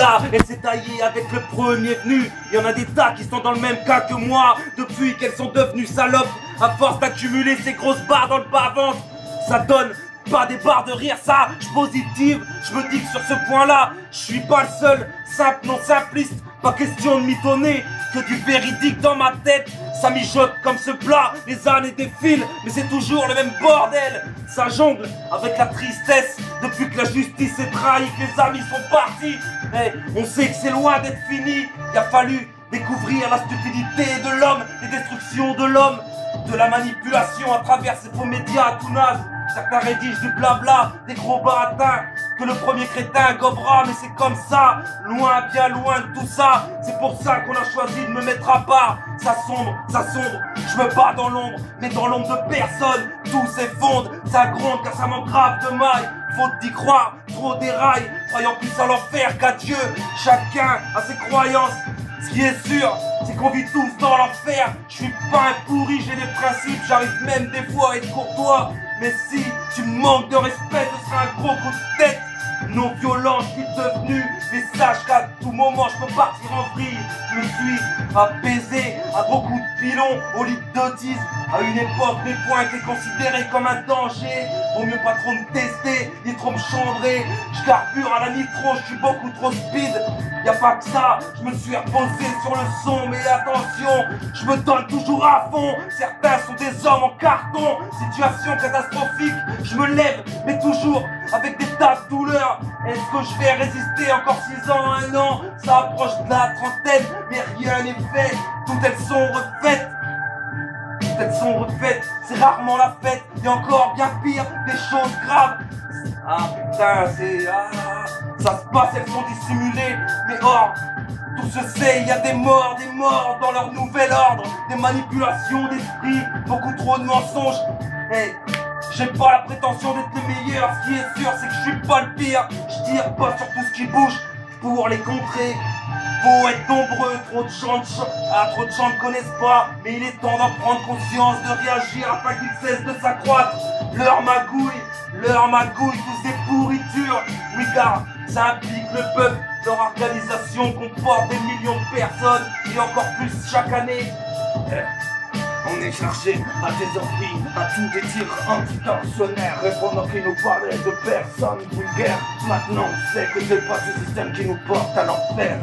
là, elle s'est taillée avec le premier venu. Y en a des tas qui sont dans le même cas que moi, depuis qu'elles sont devenues salopes, à force d'accumuler ces grosses barres dans le bas-ventre. Ça donne pas des barres de rire, ça, je positive, je me dis que sur ce point-là, je suis pas le seul, simple, non simpliste, pas question de mitonner, que du véridique dans ma tête, ça mijote comme ce plat, les années défilent, mais c'est toujours le même bordel, ça jongle avec la tristesse, depuis que la justice est trahie, que les amis sont partis, hey, on sait que c'est loin d'être fini, il a fallu découvrir la stupidité de l'homme, les destructions de l'homme, de la manipulation à travers ces faux médias tout nazes. Certains rédigent du blabla, des gros baratins, que le premier crétin gobera, mais c'est comme ça, loin, bien loin de tout ça. C'est pour ça qu'on a choisi de me mettre à part. Ça sombre, je me bats dans l'ombre, mais dans l'ombre de personne. Tout s'effondre, ça gronde car ça manque grave de maille. Faute d'y croire, trop déraille, croyant plus à l'enfer qu'à Dieu. Chacun a ses croyances. Ce qui est sûr, c'est qu'on vit tous dans l'enfer. Je suis pas un pourri, j'ai des principes, j'arrive même des fois à être courtois. Mais si tu me manques de respect, ce sera un gros coup de tête. Non violent, je suis devenu, mais sache qu'à tout moment je peux partir en vrille. Je me suis apaisé à gros coups de pilon au lit d'autisme. À une époque, mes points étaient considérés comme un danger. Vaut mieux pas trop me tester, ni trop me chambrer. Je carbure à la nitro, je suis beaucoup trop speed. Y'a pas que ça, je me suis reposé sur le son, mais attention, je me donne toujours à fond. Certains sont des hommes en carton, situation catastrophique. Je me lève, mais toujours avec des tas de douleurs. Est-ce que je vais résister encore 6 ans, 1 an? Ça approche de la trentaine, mais rien n'est fait. Toutes elles sont refaites. Toutes elles sont refaites, c'est rarement la fête. Et encore bien pire, des choses graves. Ah putain, c'est... ça se passe, elles sont dissimulées. Mais or, tout se sait, il y a des morts dans leur nouvel ordre. Des manipulations d'esprit, beaucoup trop de mensonges. Hey, j'ai pas la prétention d'être le meilleur. Ce qui est sûr, c'est que je suis pas le pire. Je tire pas sur tout ce qui bouge pour les contrer. Faut être nombreux, trop de gens ne connaissent pas. Mais il est temps d'en prendre conscience, de réagir afin qu'ils cessent de s'accroître. Leur magouille, tous des pourritures. Oui, car ça implique le peuple. Leur organisation comporte des millions de personnes et encore plus chaque année. On est chargé à des envies, à tous des tirs antitorsionnaires, répondant qu'ils nous parlaient de personnes vulgaires. Maintenant on sait que c'est pas ce système qui nous porte à l'enfer.